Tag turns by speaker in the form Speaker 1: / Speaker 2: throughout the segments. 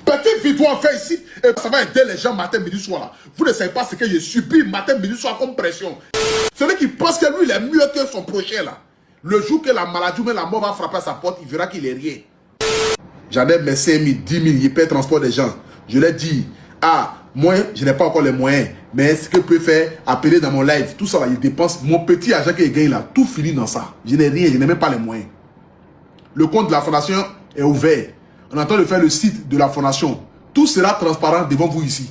Speaker 1: Petite vidéo en fait ici, et ça va aider les gens matin, midi, soir là. Vous ne savez pas ce que j'ai subi matin, midi, soir comme pression. Celui qui pense que lui, il est mieux que son prochain là. Le jour que la maladie ou la mort va frapper à sa porte, il verra qu'il est rien. J'en ai mes 5 000, 10 000, il paie le transport des gens. Je leur dis, ah, moi, je n'ai pas encore les moyens. Mais ce que je peux faire, appeler dans mon live, tout ça là, il dépense. Mon petit argent qu'il gagne là, tout finit dans ça. Je n'ai rien, je n'ai même pas les moyens. Le compte de la fondation est ouvert. On est en train de faire le site de la fondation. Tout sera transparent devant vous ici.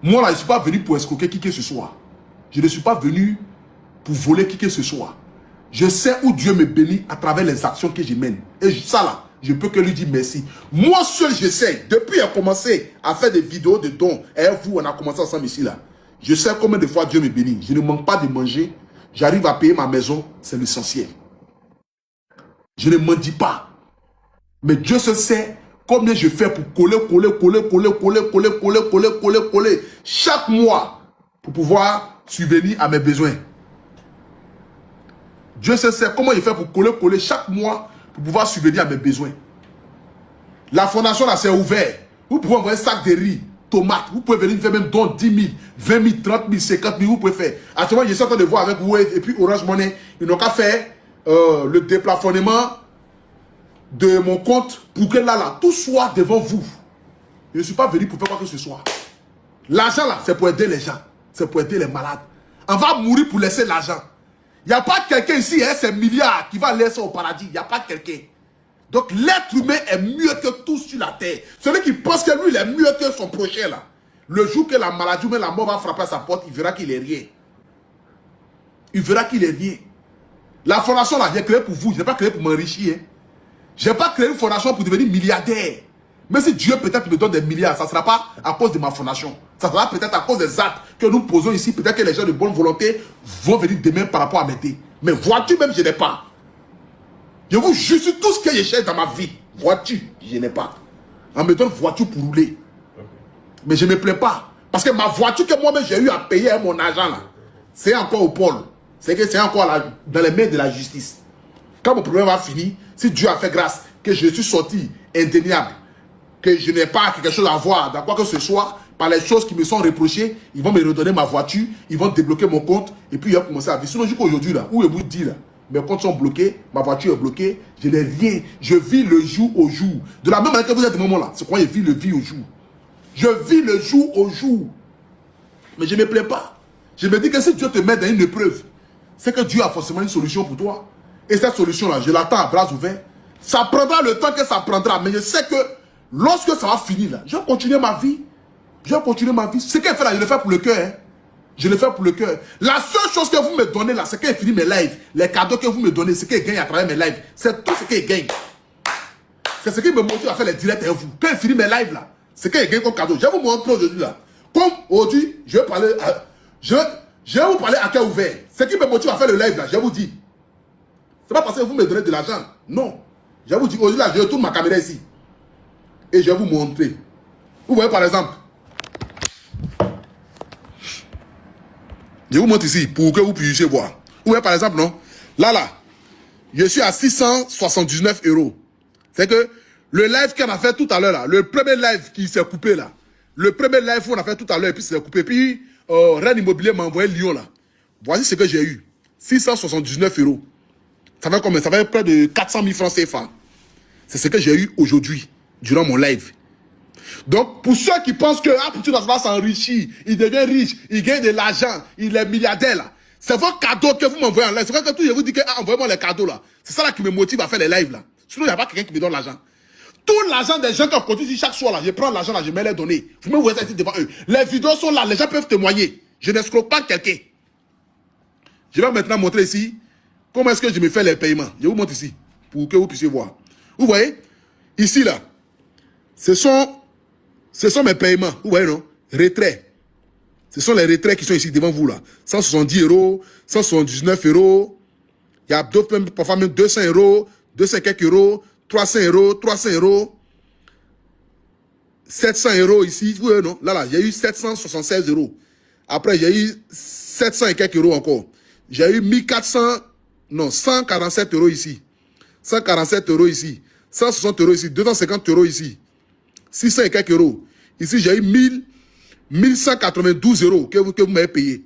Speaker 1: Moi là, je ne suis pas venu pour escroquer qui que ce soit. Je ne suis pas venu pour voler qui que ce soit. Je sais où Dieu me bénit à travers les actions que je mène. Et ça là, je peux que lui dire merci. Moi seul, je sais. Depuis qu'il a commencé à faire des vidéos de dons, et vous, on a commencé ensemble ici là. Je sais combien de fois Dieu me bénit. Je ne manque pas de manger. J'arrive à payer ma maison. C'est l'essentiel. Je ne m'en dis pas. Mais Dieu se sait combien je fais pour coller chaque mois pour pouvoir subvenir à mes besoins. Dieu sait comment je fais pour coller chaque mois pour pouvoir subvenir à mes besoins. La fondation là c'est ouvert. Vous pouvez envoyer un sac de riz, tomates. Vous pouvez venir faire même don 10 000, 20 000, 30 000, 50 000. Vous pouvez faire. Actuellement, je suis en train de voir avec Wave et puis Orange Money. Ils n'ont qu'à faire le déplafonnement de mon compte pour que là, tout soit devant vous. Je ne suis pas venu pour faire quoi que ce soit. L'argent là, c'est pour aider les gens. C'est pour aider les malades. On va mourir pour laisser l'argent. Il n'y a pas quelqu'un ici, hein, c'est milliards qui va laisser au paradis. Il n'y a pas quelqu'un. Donc l'être humain est mieux que tout sur la terre. Celui qui pense que lui, il est mieux que son prochain là. Le jour que la maladie ou la mort va frapper à sa porte, il verra qu'il est rien. Il verra qu'il est rien. La fondation là, j'ai créé pour vous. Je n'ai pas créé pour m'enrichir. Hein. Je n'ai pas créé une fondation pour devenir milliardaire. Mais si Dieu peut-être me donne des milliards, ça ne sera pas à cause de ma fondation. Ça sera peut-être à cause des actes que nous posons ici. Peut-être que les gens de bonne volonté vont venir demain par rapport à m'aider. Mais voiture même, je n'ai pas. Je vous jure sur tout ce que je cherche dans ma vie. Voiture, je n'ai pas. On me donne voiture pour rouler. Mais je ne me plains pas. Parce que ma voiture que moi-même j'ai eu à payer mon argent là, c'est encore au pôle. C'est que c'est encore là, dans les mains de la justice. Quand mon problème va finir, si Dieu a fait grâce, que je suis sorti indéniable, que je n'ai pas quelque chose à voir dans quoi que ce soit, par les choses qui me sont reprochées, ils vont me redonner ma voiture, ils vont débloquer mon compte, et puis ils vont commencer à vivre. Sinon, jusqu'à aujourd'hui, là, où est vous dit là, mes comptes sont bloqués, ma voiture est bloquée, je n'ai rien, je vis le jour au jour. De la même manière que vous êtes au moment là, c'est quoi je vis le vie au jour. Je vis le jour au jour. Mais je ne me plains pas. Je me dis que si Dieu te met dans une épreuve, c'est que Dieu a forcément une solution pour toi. Et cette solution-là, je l'attends à bras ouverts. Ça prendra le temps que ça prendra. Mais je sais que lorsque ça va finir, là, je vais continuer ma vie. Je vais continuer ma vie. Ce qu'elle fait là, je le fais pour le cœur. Hein. Je le fais pour le cœur. La seule chose que vous me donnez là, c'est qu'elle finit mes lives. Les cadeaux que vous me donnez, c'est qu'elle gagne à travers mes lives. C'est tout ce qu'elle gagne. C'est ce qui me motive à faire les directs avec vous. Quand elle finit mes lives là, c'est qu'elle gagne comme cadeau. Je vais vous montrer aujourd'hui là. Comme aujourd'hui, je vais parler à, je vais vous parler à cœur ouvert. Ce qui me motive à faire le live là, je vous dis. C'est pas parce que vous me donnez de l'argent. Non. Je vous dis, aujourd'hui là, je retourne ma caméra ici. Et je vais vous montrer. Vous voyez par exemple. Je vous montre ici pour que vous puissiez voir. Vous voyez par exemple, non? Là, je suis à 679 €. C'est que le live qu'on a fait tout à l'heure là, le premier live qui s'est coupé là, le premier live qu'on a fait tout à l'heure et puis c'est coupé, puis Rennes Immobilier m'a envoyé Lyon là. Voici ce que j'ai eu. 679 €. Ça fait combien? Ça fait près de 400 000 francs CFA. C'est ce que j'ai eu aujourd'hui, durant mon live. Donc, pour ceux qui pensent que Poutine va s'enrichir, il devient riche, il gagne de l'argent, il est milliardaire là. C'est vos cadeaux que vous m'envoyez en live. C'est vrai que tout, je vous dis que envoyez-moi les cadeaux là. C'est ça là qui me motive à faire les lives là. Sinon, il n'y a pas quelqu'un qui me donne l'argent. Tout l'argent des gens qui ont continué chaque soir là, je prends l'argent là, je mets les données. Vous me voyez ça ici devant eux. Les vidéos sont là, les gens peuvent témoigner. Je n'escroque pas quelqu'un. Je vais maintenant montrer ici comment est-ce que je me fais les paiements. Je vous montre ici pour que vous puissiez voir. Vous voyez, ici là, ce sont mes paiements. Vous voyez non? Retrait. Ce sont les retraits qui sont ici devant vous là. 170 €, 179 €. Il y a d'autres même, parfois même 200 €, 200 quelques euros, 300 €, 300 €. 700 € ici. Vous voyez non? Là, j'ai eu 776 €. Après, j'ai eu 700 et quelques euros encore. J'ai eu 147 € ici. 147 € ici. 160 € ici. 250 € ici. 600 et quelques euros. Ici, j'ai eu 1192 euros que vous m'avez payé.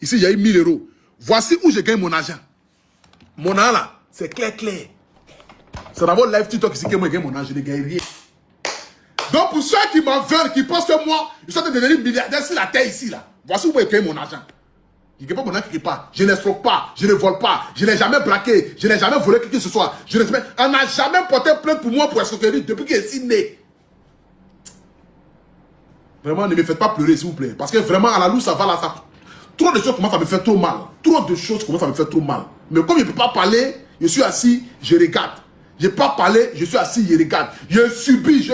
Speaker 1: Ici, j'ai eu 1000 euros. Voici où je gagne mon argent. Mon argent là, c'est clair. C'est d'abord live TikTok ici que moi je gagne mon argent. Je ne gagne rien. Donc pour ceux qui m'en veulent, qui pensent que moi, je suis en train de devenir milliardaire sur la terre ici là. Voici où je gagne mon argent. Je ne gagne pas mon argent quelque part. Je n'escroque pas, je ne vole pas, je n'ai jamais braqué, je n'ai jamais volé qui que ce soit. On n'a jamais porté plainte pour moi pour escroquerie depuis que je suis né. Vraiment, ne me faites pas pleurer s'il vous plaît. Parce que vraiment, à la louche, ça va là, ça. Trop de choses commencent à me faire trop mal. Trop de choses commencent à me faire trop mal. Mais comme je ne peux pas parler, je suis assis, je regarde. Je ne peux pas parler, je suis assis, je regarde. Je subis.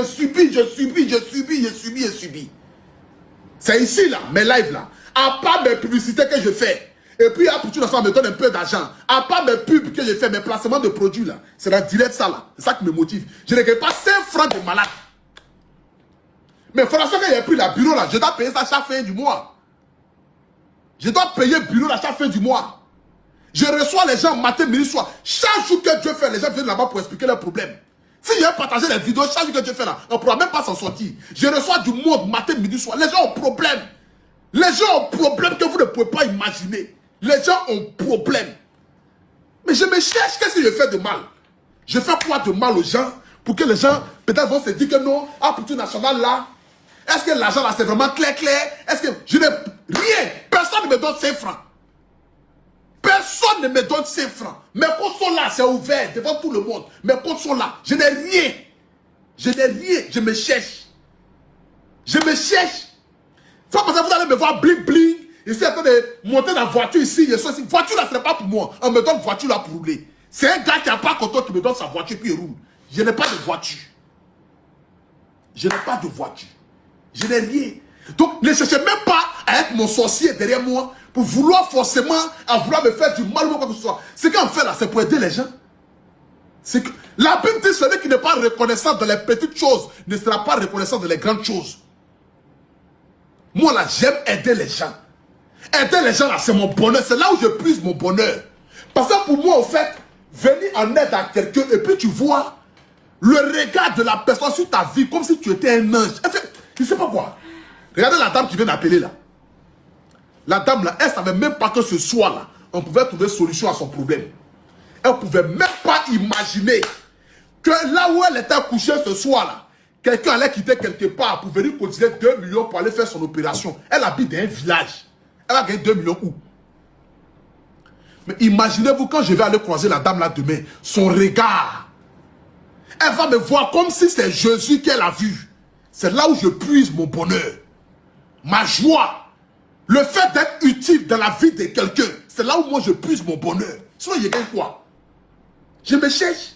Speaker 1: C'est ici là, mes lives là. À part mes publicités que je fais. Et puis, à Poutou National me donne un peu d'argent. À part mes pubs que je fais, mes placements de produits là. C'est la direct ça là. C'est ça qui me motive. Je ne gagne pas 5 francs de malade. Mais il faudra que j'ai pris la bureau là. Je dois payer ça chaque fin du mois. Je dois payer le bureau à chaque fin du mois. Je reçois les gens matin, midi, soir. Chaque jour que Dieu fait, les gens viennent là-bas pour expliquer leurs problèmes. Si j'ai partagé les vidéos, chaque jour que Dieu fait là, on ne pourra même pas s'en sortir. Je reçois du monde matin, midi, soir. Les gens ont problème. Les gens ont problème que vous ne pouvez pas imaginer. Les gens ont problème. Mais je me cherche, qu'est-ce que je fais de mal? Je fais quoi de mal aux gens pour que les gens peut-être vont se dire que non, à Poutou National là, est-ce que l'argent là c'est vraiment clair? Est-ce que je n'ai rien? Personne ne me donne 5 francs. Personne ne me donne 5 francs. Mes comptes sont là, c'est ouvert devant tout le monde. Mes comptes sont là. Je n'ai rien. Je n'ai rien. Je me cherche. Je me cherche. Faut pas que vous allez me voir bling bling. Ici, en train de monter dans la voiture ici. Je suis ici. Voiture là, ce n'est pas pour moi. On me donne voiture là pour rouler. C'est un gars qui n'a pas content qui me donne sa voiture puis il roule. Je n'ai pas de voiture. Je n'ai pas de voiture. Je n'ai rien. Donc, ne cherchez même pas à être mon sorcier derrière moi pour vouloir forcément, à vouloir me faire du mal ou quoi que ce soit. Ce qu'on fait là, c'est pour aider les gens. C'est que la Bible dit celui qui n'est pas reconnaissant dans les petites choses ne sera pas reconnaissant dans les grandes choses. Moi là, j'aime aider les gens. Aider les gens là, c'est mon bonheur. C'est là où je puise mon bonheur. Parce que pour moi, au fait, venir en aide à quelqu'un et puis tu vois le regard de la personne sur ta vie comme si tu étais un ange. En fait, je ne sais pas quoi. Regardez la dame qui vient d'appeler là. La dame là, elle ne savait même pas que ce soir là, on pouvait trouver solution à son problème. Elle ne pouvait même pas imaginer que là où elle était couchée ce soir là, quelqu'un allait quitter quelque part pour venir continuer 2 millions pour aller faire son opération. Elle habite dans un village. Elle va gagner 2 millions où? Mais imaginez-vous quand je vais aller croiser la dame là demain, son regard. Elle va me voir comme si c'est Jésus qu'elle a vu. C'est là où je puise mon bonheur. Ma joie. Le fait d'être utile dans la vie de quelqu'un, c'est là où moi je puise mon bonheur. Sinon, je gagne quoi? Je me cherche.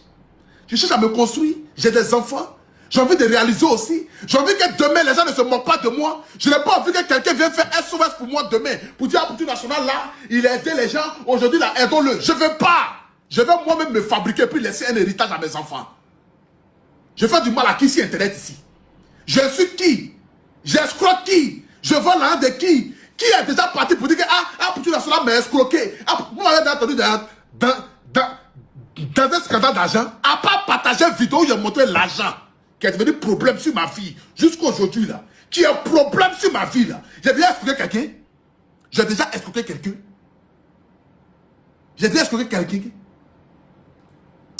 Speaker 1: Je cherche à me construire. J'ai des enfants. J'ai envie de réaliser aussi. J'ai envie que demain, les gens ne se moquent pas de moi. Je n'ai pas envie que quelqu'un vienne faire SOS pour moi demain. Pour dire à Poutou National, là, il a aidé les gens. Aujourd'hui, là, aidons-le. Je ne veux pas. Je vais moi-même me fabriquer puis laisser un héritage à mes enfants. Je fais du mal à qui sur Internet ici? Je suis qui? J'escroque qui? Je vole l'argent de qui? Qui est déjà parti pour dire que Poutou National m'a escroqué? Vous m'avez entendu dans un scandale d'argent, à part partager une vidéo où j'ai montré l'argent qui est devenu problème sur ma vie, jusqu'à aujourd'hui là, qui est un problème sur ma vie là. J'ai déjà escroqué quelqu'un? J'ai déjà escroqué quelqu'un? J'ai déjà escroqué quelqu'un?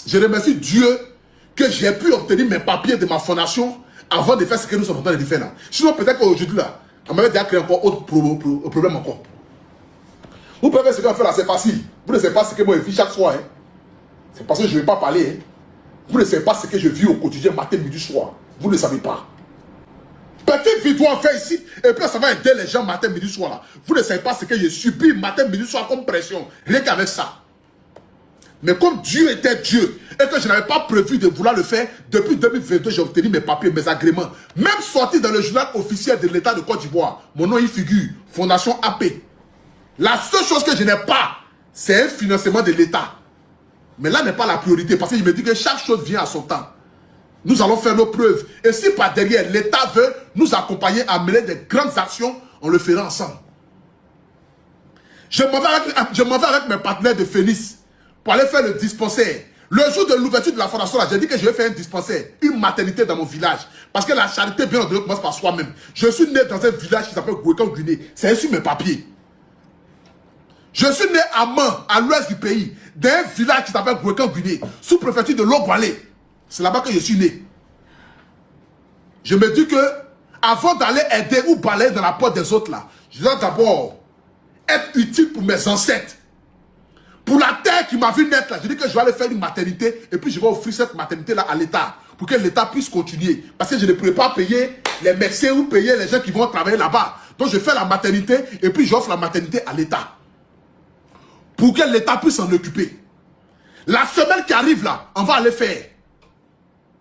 Speaker 1: Je remercie Dieu que j'ai pu obtenir mes papiers de ma fondation avant de faire ce que nous sommes en train de faire là. Sinon peut-être qu'aujourd'hui là, on m'avait déjà créé encore autre problème encore. Vous pouvez faire ce qu'on fait là, c'est facile. Vous ne savez pas ce que moi je vis chaque soir. Hein. C'est parce que je ne vais pas parler. Hein. Vous ne savez pas ce que je vis au quotidien, matin, midi, soir. Vous ne savez pas. Petite vidéo en fait ici, et puis ça va aider les gens matin, midi, soir là. Vous ne savez pas ce que je subis matin, midi, soir comme pression. Rien qu'avec ça. Mais comme Dieu était Dieu, et que je n'avais pas prévu de vouloir le faire, depuis 2022, j'ai obtenu mes papiers, mes agréments. Même sorti dans le journal officiel de l'État de Côte d'Ivoire. Mon nom y figure, Fondation AP. La seule chose que je n'ai pas, c'est un financement de l'État. Mais là n'est pas la priorité, parce que je me dis que chaque chose vient à son temps. Nous allons faire nos preuves. Et si par derrière, l'État veut nous accompagner à mener des grandes actions, on le fera ensemble. Je m'en vais avec mes partenaires de Phoenix pour aller faire le dispensaire. Le jour de l'ouverture de la fondation, j'ai dit que je vais faire un dispensaire, une maternité dans mon village. Parce que la charité, bien entendu, commence par soi-même. Je suis né dans un village qui s'appelle Gouékan-Guinée. C'est sur mes papiers. Je suis né à Man, à l'ouest du pays, dans un village qui s'appelle Gouékan-Guinée, sous-préfecture de Loboualé. C'est là-bas que je suis né. Je me dis que, avant d'aller aider ou balayer dans la porte des autres là, je dois d'abord être utile pour mes ancêtres. Pour la terre qui m'a vu naître là, je dis que je vais aller faire une maternité et puis je vais offrir cette maternité là à l'État pour que l'État puisse continuer. Parce que je ne pourrais pas payer les médecins ou payer les gens qui vont travailler là-bas. Donc je fais la maternité et puis j'offre la maternité à l'État. Pour que l'État puisse s'en occuper. La semaine qui arrive là, on va aller faire.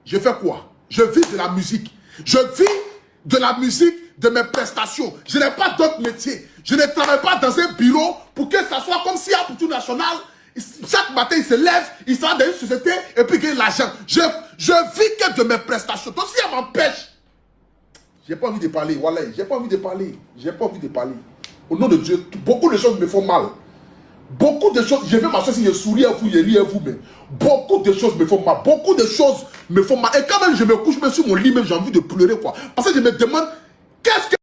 Speaker 1: Je fais quoi? Je vis de la musique. Je vis de la musique, de mes prestations. Je n'ai pas d'autre métier. Je ne travaille pas dans un bureau pour que ça soit comme si à Poutou National, chaque matin il se lève, il sort dans une société et puis il gagne l'argent. Je vis que de mes prestations. Donc si elle m'empêche, j'ai pas envie de parler. Voilà, j'ai pas envie de parler. J'ai pas envie de parler. Au nom de Dieu, beaucoup de choses me font mal. Beaucoup de choses, je vais m'asseoir si je souris à vous, je ris à vous, mais beaucoup de choses me font mal. Beaucoup de choses me font mal. Et quand même je me couche même sur mon lit, même j'ai envie de pleurer quoi. Parce que je me demande, qu'est-ce que